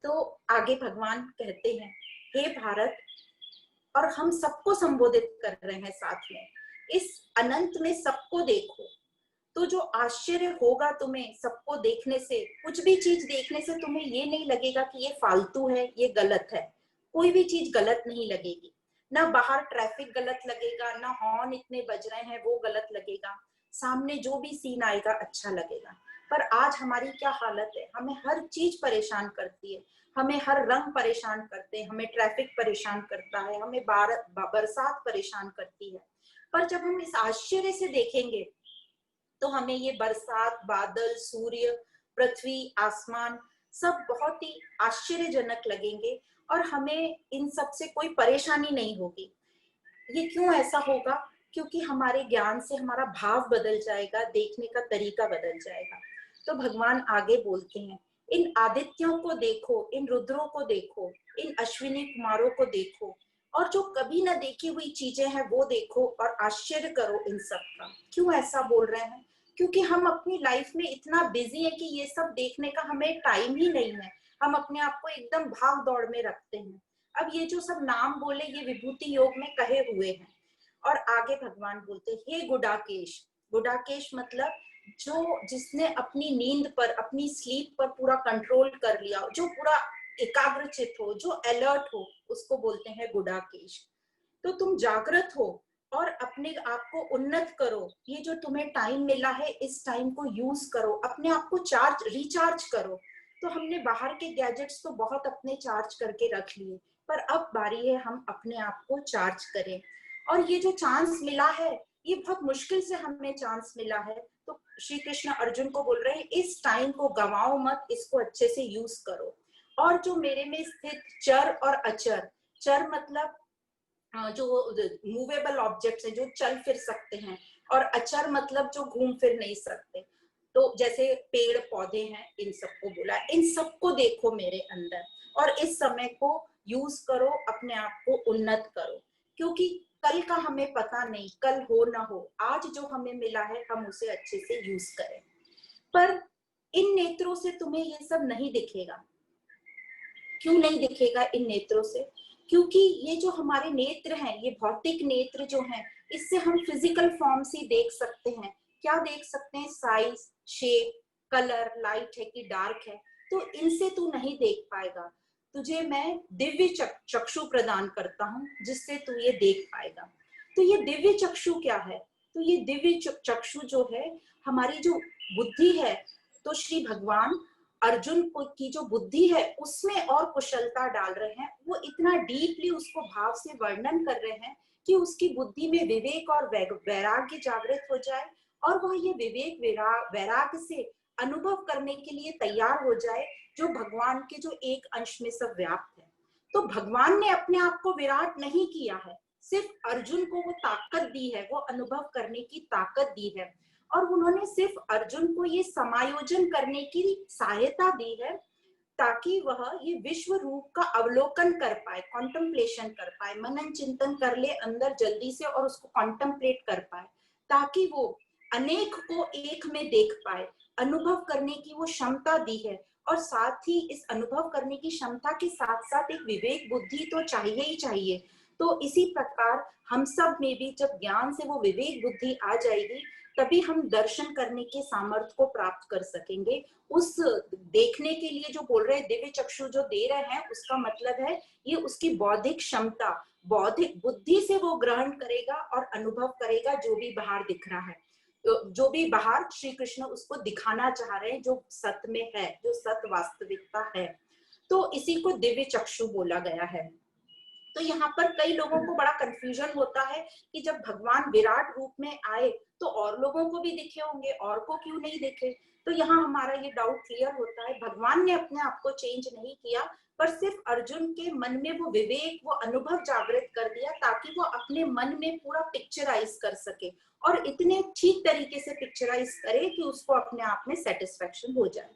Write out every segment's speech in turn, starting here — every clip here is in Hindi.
तो आगे भगवान कहते हैं, हे भारत, और हम सबको संबोधित कर रहे हैं साथ में, इस अनंत में सबको देखो। तो जो आश्चर्य होगा तुम्हें सबको देखने से, कुछ भी चीज देखने से तुम्हें ये नहीं लगेगा कि ये फालतू है, ये गलत है। कोई भी चीज गलत नहीं लगेगी। ना बाहर ट्रैफिक गलत लगेगा, ना हॉर्न इतने बज रहे हैं वो गलत लगेगा, सामने जो भी सीन आएगा अच्छा लगेगा। पर आज हमारी क्या हालत है, हमें हर चीज परेशान करती है, हमें हर रंग परेशान करते हैं, हमें ट्रैफिक परेशान करता है, हमें बरसात परेशान करती है। पर जब हम इस आश्चर्य से देखेंगे तो हमें ये बरसात, बादल, सूर्य, पृथ्वी, आसमान सब बहुत ही आश्चर्यजनक लगेंगे और हमें इन सब से कोई परेशानी नहीं होगी। ये क्यों ऐसा होगा? क्योंकि हमारे ज्ञान से हमारा भाव बदल जाएगा, देखने का तरीका बदल जाएगा। तो भगवान आगे बोलते हैं, इन आदित्यों को देखो, इन रुद्रों को देखो, इन अश्विनी कुमारों को देखो, और जो कभी ना देखी हुई चीजें हैं वो देखो और आश्चर्य करो इन सब का। क्यों ऐसा बोल रहे हैं? क्योंकि हम अपनी लाइफ में इतना बिजी है कि ये सब देखने का हमें टाइम ही नहीं है। हम अपने आप को एकदम भाग दौड़ में रखते हैं। अब ये जो सब नाम बोले ये विभूति योग में कहे हुए हैं। और आगे भगवान बोलते हैं, हे गुडाकेश। गुडाकेश मतलब जो जिसने अपनी नींद पर, अपनी स्लीप पर पूरा कंट्रोल कर लिया, जो पूरा एकाग्रचित हो, जो अलर्ट हो, उसको बोलते हैं गुडाकेश। तो तुम जागृत हो और अपने आप को उन्नत करो। ये जो तुम्हें टाइम मिला है इस टाइम को यूज करो, अपने आप को चार्ज रिचार्ज करो। तो हमने बाहर के गैजेट्स तो बहुत अपने चार्ज करके रख लिए, पर अब बारी है हम अपने आप को चार्ज करें। और ये जो चांस मिला है ये बहुत मुश्किल से हमें चांस मिला है। तो श्री कृष्ण अर्जुन को बोल रहे हैं, इस टाइम को गवाओ मत, इसको अच्छे से यूज करो। और जो मेरे में स्थित चर और अचर, चर मतलब जो मूवेबल ऑब्जेक्ट्स हैं जो चल फिर सकते हैं, और अचर मतलब जो घूम फिर नहीं सकते, तो जैसे पेड़ पौधे हैं, इन सबको बोला, इन सबको देखो मेरे अंदर और इस समय को यूज करो, अपने आप को उन्नत करो। क्योंकि कल का हमें पता नहीं, कल हो ना हो, आज जो हमें मिला है हम उसे अच्छे से यूज करें। पर इन नेत्रों से तुम्हें ये सब नहीं दिखेगा। क्यों नहीं दिखेगा इन नेत्रों से? क्योंकि ये जो हमारे नेत्र हैं, ये भौतिक नेत्र जो हैं, इससे हम फिजिकल फॉर्म से देख सकते हैं। क्या देख सकते हैं? साइज, शेप, कलर, लाइट है कि डार्क है। तो इनसे तू नहीं देख पाएगा। तुझे मैं दिव्य चक्षु प्रदान करता हूँ जिससे तू ये देख पाएगा। तो ये दिव्य चक्षु क्या है? तो ये दिव्य चक्षु जो है, हमारी जो बुद्धि है, तो श्री भगवान अर्जुन की जो बुद्धि है उसमें और कुशलता डाल रहे हैं। वो इतना डीपली उसको भाव से वर्णन कर रहे हैं कि उसकी बुद्धि में विवेक और वैराग्य जागृत हो जाए, और वह ये विवेक वैराग्य से अनुभव करने के लिए तैयार हो जाए जो भगवान के जो एक अंश में सब व्याप्त है। तो भगवान ने अपने आप को विराट नहीं किया है, सिर्फ अर्जुन को वो ताकत दी है, वो अनुभव करने की ताकत दी है। और उन्होंने सिर्फ अर्जुन को ये समायोजन करने की सहायता दी है ताकि वह ये विश्व रूप का अवलोकन कर पाए, कॉन्टेम्पलेशन कर पाए, मनन चिंतन कर ले अंदर जल्दी से और उसको कॉन्टेम्पलेट कर पाए, ताकि वो अनेक को एक में देख पाए। अनुभव करने की वो क्षमता दी है, और साथ ही इस अनुभव करने की क्षमता के साथ साथ एक विवेक बुद्धि तो चाहिए ही चाहिए। तो इसी प्रकार हम सब में भी जब ज्ञान से वो विवेक बुद्धि आ जाएगी, तभी हम दर्शन करने के सामर्थ्य को प्राप्त कर सकेंगे। उस देखने के लिए जो बोल रहे हैं दिव्य चक्षु जो दे रहे हैं, उसका मतलब है ये उसकी बौद्धिक क्षमता, बौद्धिक बुद्धि से वो ग्रहण करेगा और अनुभव करेगा जो भी बाहर दिख रहा है, जो भी बाहर श्री कृष्ण उसको दिखाना चाह रहे हैं, जो सत्य में है, जो सत्य वास्तविकता है। तो इसी को दिव्य चक्षु बोला गया है। तो यहाँ पर कई लोगों को बड़ा कंफ्यूजन होता है कि जब भगवान विराट रूप में आए तो और लोगों को भी दिखे होंगे, और को क्यों नहीं दिखे? तो यहाँ हमारा ये डाउट क्लियर होता है, भगवान ने अपने आप को चेंज नहीं किया, पर सिर्फ अर्जुन के मन में वो विवेक, वो अनुभव जागृत कर दिया ताकि वो अपने मन में पूरा पिक्चराइज कर सके, और इतने ठीक तरीके से पिक्चराइज करे कि उसको अपने आप में सेटिस्फेक्शन हो जाए।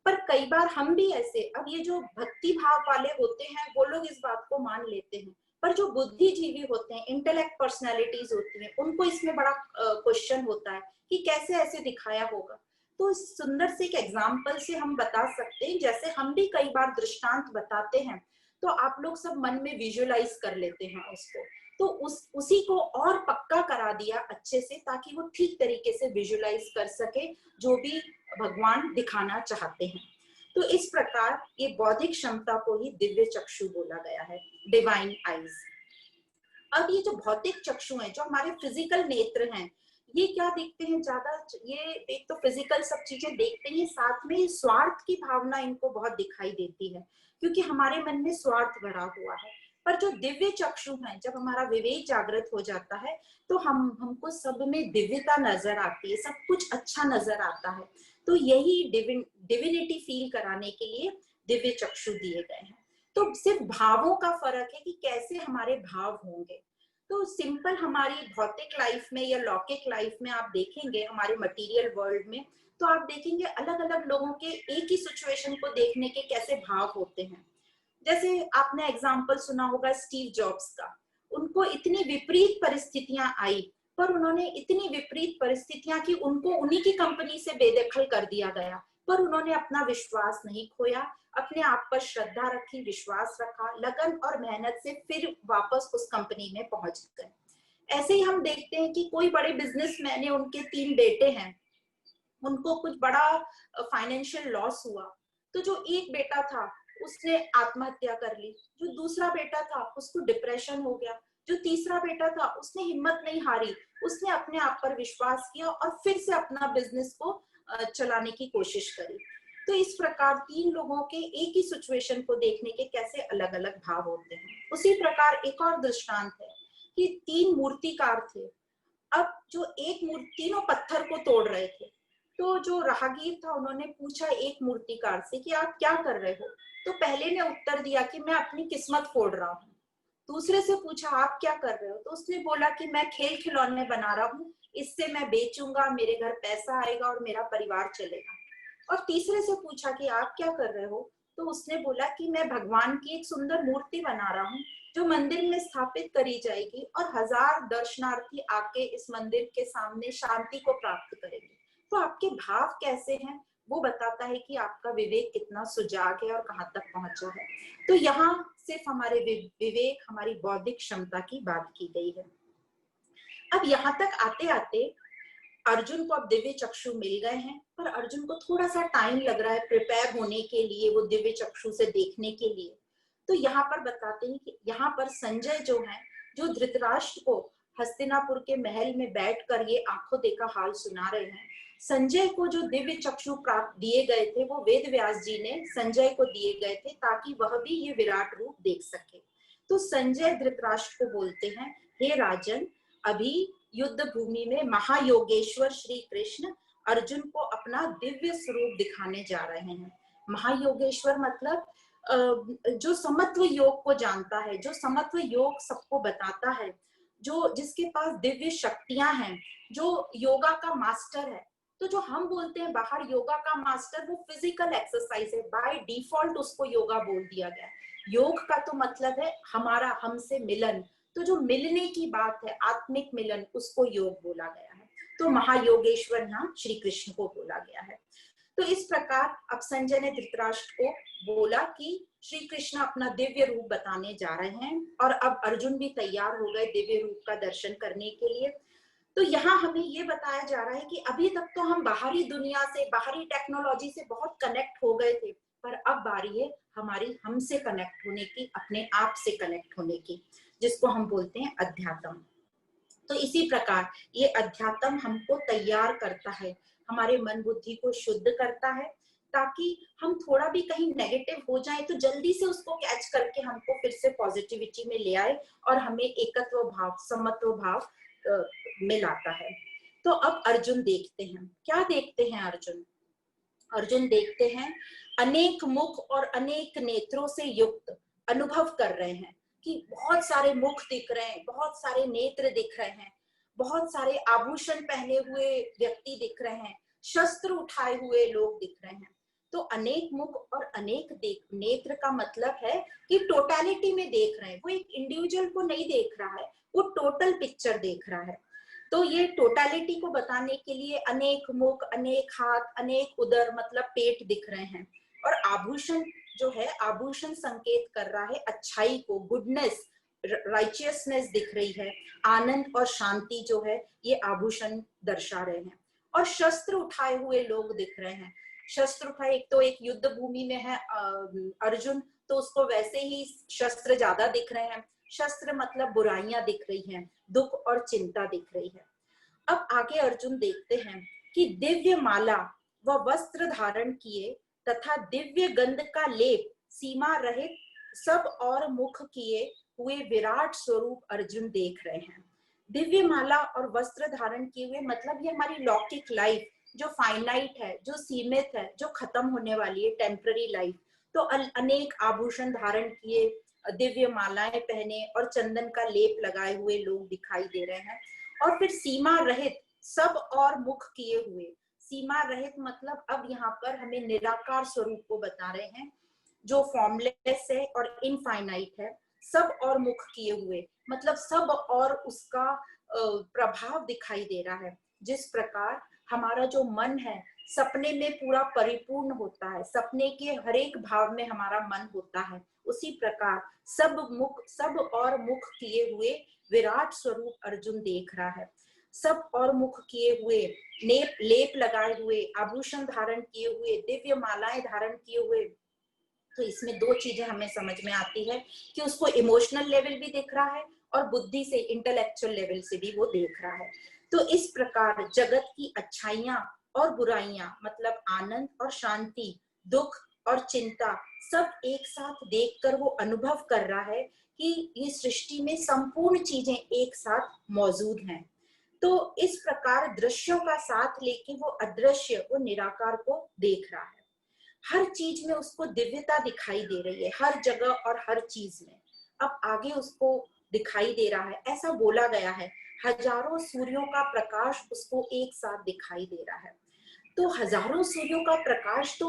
पर कई बार हम भी ऐसे, अब ये जो भक्ति भाव वाले होते हैं वो लोग इस बात को मान लेते हैं, पर जो बुद्धिजीवी होते हैं, इंटेलेक्ट पर्सनैलिटीज होती हैं, उनको इसमें बड़ा क्वेश्चन होता है कि कैसे ऐसे दिखाया होगा। तो इस सुंदर से एक एग्जाम्पल से हम बता सकते हैं, जैसे हम भी कई बार दृष्टांत बताते हैं तो आप लोग सब मन में विजुअलाइज कर लेते हैं उसको, तो उसी को और पक्का करा दिया अच्छे से, ताकि वो ठीक तरीके से विजुअलाइज कर सके जो भी भगवान दिखाना चाहते हैं। तो इस प्रकार ये बौद्धिक क्षमता को ही दिव्य चक्षु बोला गया है, डिवाइन आईज। अब ये जो भौतिक चक्षु हैं, जो हमारे फिजिकल नेत्र हैं, ये क्या देखते हैं ज्यादा, ये एक तो फिजिकल सब चीजें देखते हैं, साथ में स्वार्थ की भावना इनको बहुत दिखाई देती है, क्योंकि हमारे मन में स्वार्थ भरा हुआ है। पर जो दिव्य चक्षु हैं, जब हमारा विवेक जागृत हो जाता है तो हमको सब में दिव्यता नजर आती है, सब कुछ अच्छा नजर आता है। तो यही डिविनिटी फील कराने के लिए दिव्य चक्षु दिए गए हैं। तो सिर्फ भावों का फर्क है कि कैसे हमारे भाव होंगे। तो सिंपल हमारी भौतिक लाइफ में या लौकिक लाइफ में आप देखेंगे, हमारे मटेरियल वर्ल्ड में, तो आप देखेंगे अलग अलग लोगों के एक ही सिचुएशन को देखने के कैसे भाव होते हैं। जैसे आपने एग्जाम्पल सुना होगा स्टीव जॉब्स का, उनको इतनी विपरीत परिस्थितियां आई, पर उन्होंने इतनी विपरीत परिस्थितियां कि उनको उन्हीं की कंपनी से बेदखल कर दिया गया, पर उन्होंने अपना विश्वास नहीं खोया, अपने आप पर श्रद्धा रखी, विश्वास रखा, लगन और मेहनत से फिर वापस उस कंपनी में पहुंच गए। ऐसे ही हम देखते हैं कि कोई बड़े बिजनेसमैन है, उनके 3 बेटे हैं, उनको कुछ बड़ा फाइनेंशियल लॉस हुआ, तो जो एक बेटा था उसने आत्महत्या कर ली, जो दूसरा बेटा था उसको डिप्रेशन हो गया, जो तीसरा बेटा था उसने हिम्मत नहीं हारी, उसने अपने आप पर विश्वास किया और फिर से अपना बिजनेस को चलाने की कोशिश करी। तो इस प्रकार 3 लोगों के एक ही सिचुएशन को देखने के कैसे अलग अलग भाव होते हैं। उसी प्रकार एक और दृष्टांत है कि 3 मूर्तिकार थे। अब जो एक मूर्ति, तीनों पत्थर को तोड़ रहे थे, तो जो राहगीर था उन्होंने पूछा एक मूर्तिकार से कि आप क्या कर रहे हो, तो पहले ने उत्तर दिया कि मैं अपनी किस्मत फोड़ रहा हूँ। दूसरे से पूछा आप क्या कर रहे हो, तो उसने बोला कि मैं खेल खिलौने बना रहा हूँ, इससे मैं बेचूंगा, मेरे घर पैसा आएगा और मेरा परिवार चलेगा। और तीसरे से पूछा कि आप क्या कर रहे हो, तो उसने बोला कि मैं भगवान की एक सुंदर मूर्ति बना रहा हूँ जो मंदिर में स्थापित करी जाएगी और 1000 दर्शनार्थी आके इस मंदिर के सामने शांति को प्राप्त करेंगे। तो आपके भाव कैसे हैं वो बताता है कि आपका विवेक कितना सुजाग है और कहाँ तक पहुंचा है। तो यहाँ सिर्फ हमारे विवेक, हमारी बौद्धिक क्षमता की बात की गई है। अब यहाँ तक आते आते अर्जुन को अब दिव्य चक्षु मिल गए हैं, पर अर्जुन को थोड़ा सा टाइम लग रहा है प्रिपेयर होने के लिए, वो दिव्य चक्षु से देखने के लिए। तो यहाँ पर बताते हैं कि यहाँ पर संजय जो है, जो धृतराष्ट्र को हस्तिनापुर के महल में बैठकर ये आंखों देखा हाल सुना रहे हैं, संजय को जो दिव्य चक्षु प्राप्त दिए गए थे वो वेद व्यास जी ने संजय को दिए गए थे, ताकि वह भी ये विराट रूप देख सके। तो संजय धृतराष्ट्र को बोलते हैं, हे राजन, अभी युद्ध भूमि में महायोगेश्वर श्री कृष्ण अर्जुन को अपना दिव्य स्वरूप दिखाने जा रहे हैं। महायोगेश्वर मतलब जो समत्व योग को जानता है, जो समत्व योग सबको बताता है, जो जिसके पास दिव्य शक्तियां हैं, जो योगा का मास्टर है। तो जो हम बोलते हैं बाहर योगा का मास्टर, वो फिजिकल एक्सरसाइज है, बाय डिफॉल्ट उसको योगा बोल दिया गया। योग का तो मतलब है हमारा हमसे मिलन, तो जो मिलने की बात है, आत्मिक मिलन, उसको योग बोला गया है। तो महायोगेश्वर नाम श्री कृष्ण को बोला गया है। तो इस प्रकार अब संजय ने धृतराष्ट्र को बोला कि श्री कृष्ण अपना दिव्य रूप बताने जा रहे हैं, और अब अर्जुन भी तैयार हो गए दिव्य रूप का दर्शन करने के लिए। तो यहाँ हमें ये बताया जा रहा है कि अभी तक तो हम बाहरी दुनिया से, बाहरी टेक्नोलॉजी से बहुत कनेक्ट हो गए थे, पर अब बारी है हमारी हमसे कनेक्ट होने की, अपने आप से कनेक्ट होने की, जिसको हम बोलते हैं अध्यात्म। तो इसी प्रकार ये अध्यात्म हमको तैयार करता है, हमारे मन बुद्धि को शुद्ध करता है, ताकि हम थोड़ा भी कहीं नेगेटिव हो जाए तो जल्दी से उसको कैच करके हमको फिर से पॉजिटिविटी में ले आए और हमें एकत्व भाव, समत्व भाव में लाता है। तो अब अर्जुन देखते हैं, क्या देखते हैं अर्जुन? अर्जुन देखते हैं अनेक मुख और अनेक नेत्रों से युक्त, अनुभव कर रहे हैं कि बहुत सारे मुख दिख रहे हैं, बहुत सारे नेत्र दिख रहे हैं, बहुत सारे आभूषण पहने हुए व्यक्ति दिख रहे हैं, शस्त्र उठाए हुए लोग दिख रहे हैं। तो अनेक मुख और अनेक नेत्र का मतलब है कि टोटलिटी में देख रहे हैं, वो एक इंडिविजुअल को नहीं देख रहा है, वो टोटल पिक्चर देख रहा है। तो ये टोटलिटी को बताने के लिए अनेक मुख, अनेक हाथ, अनेक उदर मतलब पेट दिख रहे हैं। और आभूषण जो है, आभूषण संकेत कर रहा है अच्छाई को, गुडनेस, राइचियसनेस दिख रही है। आनंद और शांति जो है ये आभूषण दर्शा रहे हैं। और शस्त्र उठाए हुए लोग दिख रहे हैं। शस्त्र उठाए, एक तो एक युद्ध भूमि में है अर्जुन, तो उसको वैसे ही शस्त्र ज्यादा दिख रहे हैं। शस्त्र मतलब बुराइयां दिख रही हैं, दुख और चिंता दिख रही है। अब आगे अर्जुन देखते हैं कि दिव्य माला व वस्त्र धारण किए तथा दिव्य गंध का लेप सीमा रहित सब और मुख किए हुए विराट स्वरूप अर्जुन देख रहे हैं। दिव्य माला और वस्त्र धारण किए हुए मतलब ये हमारी लौकिक लाइफ जो फाइनाइट है, जो सीमित है, जो खत्म होने वाली है, टेम्पररी लाइफ। तो अनेक आभूषण धारण किए, दिव्य मालाएं पहने और चंदन का लेप लगाए हुए लोग दिखाई दे रहे हैं। और फिर सीमा रहित सब और मुख किए हुए, सीमा रहित मतलब अब यहाँ पर हमें निराकार स्वरूप को बता रहे हैं जो फॉर्मलेस है और इनफाइनाइट है। सब और मुख किए हुए मतलब सब और उसका प्रभाव दिखाई दे रहा है। जिस प्रकार हमारा जो मन है सपने में पूरा परिपूर्ण होता है, सपने के हर एक भाव में हमारा मन होता है, उसी प्रकार सब और मुख किए हुए विराट स्वरूप अर्जुन देख रहा है। सब और मुख किए हुए, लेप लगाए हुए, आभूषण धारण किए हुए, दिव्य मालाएं धारण किए हुए। तो इसमें दो चीजें हमें समझ में आती है कि उसको इमोशनल लेवल भी दिख रहा है और बुद्धि से, इंटेलेक्चुअल लेवल से भी वो देख रहा है। तो इस प्रकार जगत की अच्छाइयां और बुराइयां मतलब आनंद और शांति, दुख और चिंता सब एक साथ देखकर वो अनुभव कर रहा है कि ये सृष्टि में संपूर्ण चीजें एक साथ मौजूद हैं। तो इस प्रकार दृश्यों का साथ लेके वो अदृश्य, वो निराकार को देख रहा है। हर चीज में उसको दिव्यता दिखाई दे रही है, हर जगह और हर चीज में। अब आगे उसको दिखाई दे रहा है, ऐसा बोला गया है, हजारों सूर्यों का प्रकाश उसको एक साथ दिखाई दे रहा है। तो हजारों सूर्यों का प्रकाश तो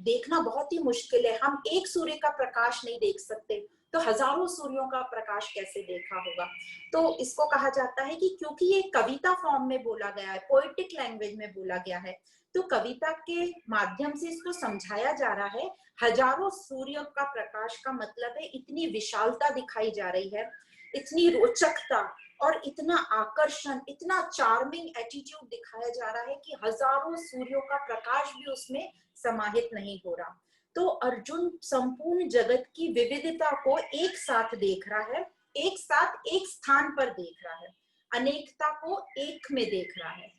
देखना बहुत ही मुश्किल है। हम एक सूर्य का प्रकाश नहीं देख सकते, तो हजारों सूर्यों का प्रकाश कैसे देखा होगा। तो इसको कहा जाता है कि क्योंकि ये कविता फॉर्म में बोला गया है, पोएटिक लैंग्वेज में बोला गया है, तो कविता के माध्यम से इसको समझाया जा रहा है। हजारों सूर्यों का प्रकाश का मतलब है इतनी विशालता दिखाई जा रही है, इतनी रोचकता और इतना आकर्षण, इतना चार्मिंग एटीट्यूड दिखाया जा रहा है कि हजारों सूर्यों का प्रकाश भी उसमें समाहित नहीं हो रहा। तो अर्जुन संपूर्ण जगत की विविधता को एक साथ देख रहा है, एक साथ एक स्थान पर देख रहा है, अनेकता को एक में देख रहा है।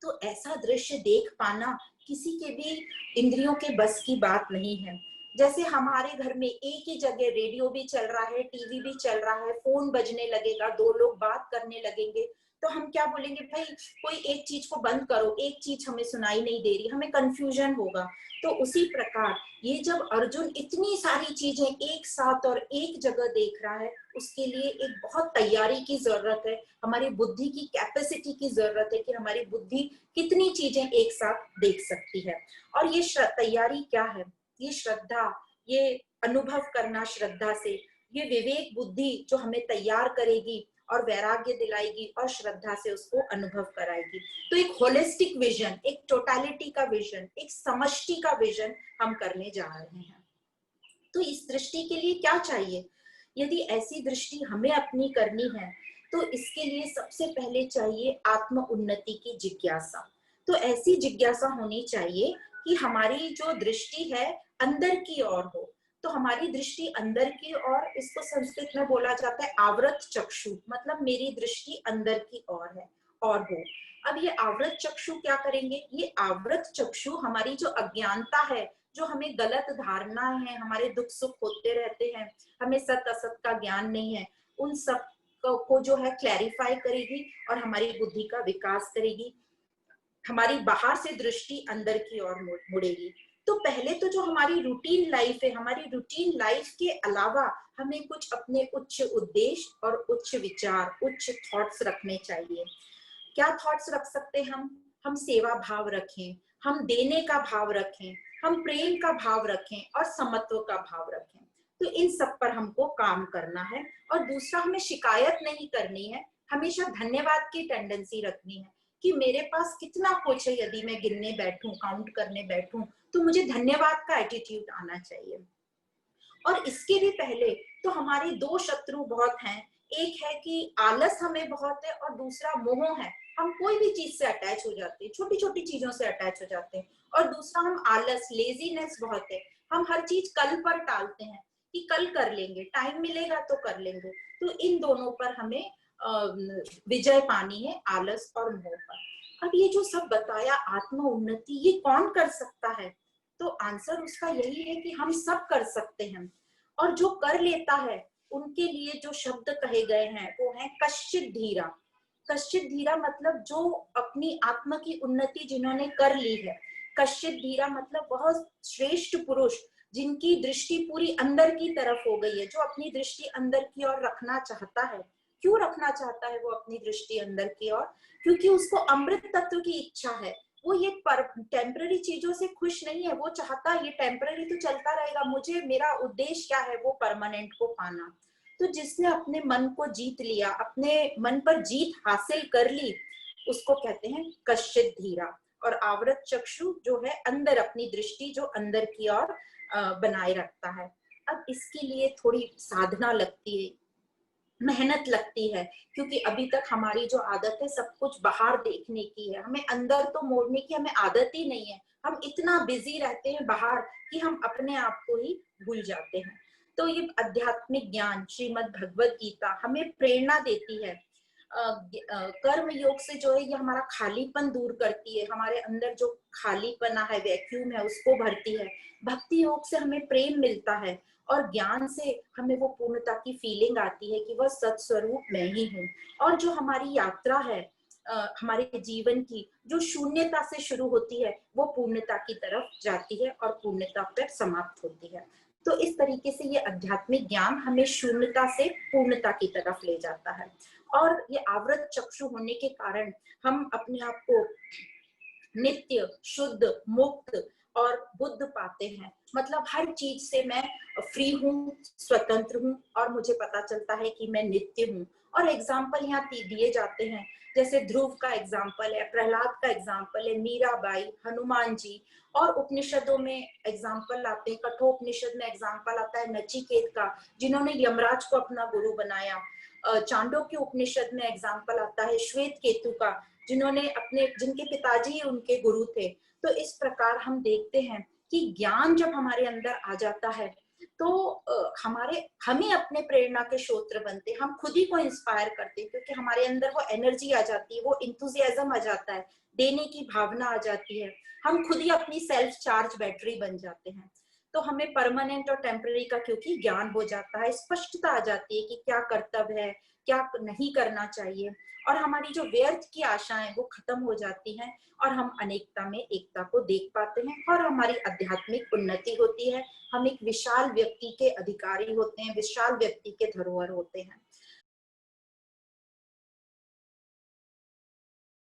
तो ऐसा दृश्य देख पाना किसी के भी इंद्रियों के बस की बात नहीं है। जैसे हमारे घर में एक ही जगह रेडियो भी चल रहा है, टीवी भी चल रहा है, फोन बजने लगेगा, दो लोग बात करने लगेंगे, तो हम क्या बोलेंगे, भाई कोई एक चीज को बंद करो, एक चीज हमें सुनाई नहीं दे रही, हमें कंफ्यूजन होगा। तो उसी प्रकार ये जब अर्जुन इतनी सारी चीजें एक साथ और एक जगह देख रहा है, उसके लिए एक बहुत तैयारी की जरूरत है, हमारी बुद्धि की कैपेसिटी की जरूरत है कि हमारी बुद्धि कितनी चीजें एक साथ देख सकती है। और ये तैयारी क्या है, ये श्रद्धा, ये अनुभव करना श्रद्धा से, ये विवेक बुद्धि जो हमें तैयार करेगी और वैराग्य दिलाएगी और श्रद्धा से उसको अनुभव कराएगी। तो एक होलिस्टिक विजन, एक टोटलिटी का विजन, एक समष्टि का विजन हम करने जा रहे हैं। तो इस दृष्टि के लिए क्या चाहिए, यदि ऐसी दृष्टि हमें अपनी करनी है तो इसके लिए सबसे पहले चाहिए आत्म उन्नति की जिज्ञासा। तो ऐसी जिज्ञासा होनी चाहिए कि हमारी जो दृष्टि है अंदर की ओर हो। तो हमारी दृष्टि अंदर की ओर, इसको संस्कृत में बोला जाता है आवृत चक्षु, मतलब मेरी दृष्टि अंदर की ओर है और हो। अब ये आवृत चक्षु क्या करेंगे, ये आवृत चक्षु हमारी जो अज्ञानता है, जो हमें गलत धारणा है, हमारे दुख सुख होते रहते हैं, हमें सत असत का ज्ञान नहीं है, उन सब को जो है क्लैरिफाई करेगी और हमारी बुद्धि का विकास करेगी, हमारी बाहर से दृष्टि अंदर की ओर मुड़ेगी। तो पहले तो जो हमारी रूटीन लाइफ है, हमारी रूटीन लाइफ के अलावा हमें कुछ अपने उच्च उद्देश्य और उच्च विचार, उच्च थॉट्स रखने चाहिए। क्या थॉट्स रख सकते हैं हम सेवा भाव रखें, हम देने का भाव रखें, हम प्रेम का भाव रखें और समत्व का भाव रखें। तो इन सब पर हमको काम करना है। और दूसरा, हमें शिकायत नहीं करनी है, हमेशा धन्यवाद की टेंडेंसी रखनी है कि मेरे पास कितना कुछ है, यदि मैं गिनने बैठूं, काउंट करने बैठूं, तो मुझे धन्यवाद का एटीट्यूड आना चाहिए। और इसके भी पहले तो हमारे दो शत्रु बहुत हैं। एक है कि आलस हमें बहुत है, और दूसरा मोह है। हम कोई भी चीज से अटैच हो जाते हैं, छोटी छोटी चीजों से अटैच हो जाते हैं। और दूसरा, हम आलस, लेजीनेस बहुत है। हम हर चीज कल पर टालते हैं कि कल कर लेंगे, टाइम मिलेगा तो कर लेंगे। तो इन दोनों पर हमें विजय पानी है, आलस और मोह पर। अब ये जो सब बताया आत्म उन्नति, ये कौन कर सकता है? तो आंसर उसका यही है कि हम सब कर सकते हैं। और जो कर लेता है उनके लिए जो शब्द कहे गए हैं वो है कश्चित धीरा। कश्चित धीरा मतलब जो अपनी आत्मा की उन्नति जिन्होंने कर ली है। कश्चित धीरा मतलब बहुत श्रेष्ठ पुरुष जिनकी दृष्टि पूरी अंदर की तरफ हो गई है, जो अपनी दृष्टि अंदर की ओर रखना चाहता है। क्यों रखना चाहता है वो अपनी दृष्टि अंदर की ओर? क्योंकि उसको अमृत तत्व की इच्छा है। वो ये टेम्पररी चीजों से खुश नहीं है। वो चाहता है ये टेम्पररी तो चलता रहेगा, मुझे, मेरा उद्देश्य क्या है, वो परमानेंट को पाना। तो जिसने अपने मन को जीत लिया, अपने मन पर जीत हासिल कर ली, उसको कहते हैं कश्चित धीरा। और आवृत चक्षु जो है, अंदर अपनी दृष्टि जो अंदर की ओर बनाए रखता है। अब इसके लिए थोड़ी साधना लगती है, मेहनत लगती है, क्योंकि अभी तक हमारी जो आदत है सब कुछ बाहर देखने की है, हमें अंदर तो मोड़ने की हमें आदत ही नहीं है। हम इतना बिजी रहते हैं बाहर कि हम अपने आप को ही भूल जाते हैं। तो ये आध्यात्मिक ज्ञान, श्रीमद् भगवत गीता हमें प्रेरणा देती है। कर्म योग से जो है ये हमारा खालीपन दूर करती है, हमारे अंदर जो खालीपना है, वैक्यूम है, उसको भरती है। भक्ति योग से हमें प्रेम मिलता है, और ज्ञान से हमें वो पूर्णता की फीलिंग आती है कि वह सत्स्वरूप मैं ही हूँ। और जो हमारी यात्रा है हमारे जीवन की, जो शून्यता से शुरू होती है, वो पूर्णता की तरफ जाती है और पूर्णता पर समाप्त होती है। तो इस तरीके से ये आध्यात्मिक ज्ञान हमें शून्यता से पूर्णता की तरफ ले जाता है। और ये आवृत चक्षु होने के कारण हम अपने आप को नित्य, शुद्ध, मुक्त और बुद्ध पाते हैं। मतलब हर चीज से मैं फ्री हूँ, स्वतंत्र हूँ, और मुझे पता चलता है कि मैं नित्य हूँ। और एग्जाम्पल यहाँ दिए जाते हैं, जैसे ध्रुव का एग्जाम्पल है, प्रहलाद का एग्जाम्पल है, मीराबाई, हनुमान जी। और उपनिषदों में एग्जाम्पल आते हैं, कठोपनिषद में एग्जाम्पल आता है नचिकेत का, जिन्होंने यमराज को अपना गुरु बनाया। चांडोक्य उपनिषद में एग्जाम्पल आता है श्वेत केतु का, जिनके पिताजी उनके गुरु थे। तो इस प्रकार हम देखते हैं कि ज्ञान जब हमारे अंदर आ जाता है तो हमें अपने प्रेरणा के स्रोत बनते हैं, हम खुद ही को इंस्पायर करते हैं, क्योंकि हमारे अंदर वो एनर्जी आ जाती है, वो इंथुजियाज्म आ जाता है, देने की भावना आ जाती है। हम खुद ही अपनी सेल्फ चार्ज बैटरी बन जाते हैं। तो हमें परमानेंट और टेम्पररी का क्योंकि ज्ञान हो जाता है, स्पष्टता आ जाती है कि क्या कर्तव्य है, क्या नहीं करना चाहिए। और हमारी जो व्यर्थ की आशाएं वो खत्म हो जाती हैं, और हम अनेकता में एकता को देख पाते हैं, और हमारी आध्यात्मिक उन्नति होती है। हम एक विशाल व्यक्ति के अधिकारी होते हैं, विशाल व्यक्ति के धरोहर होते हैं।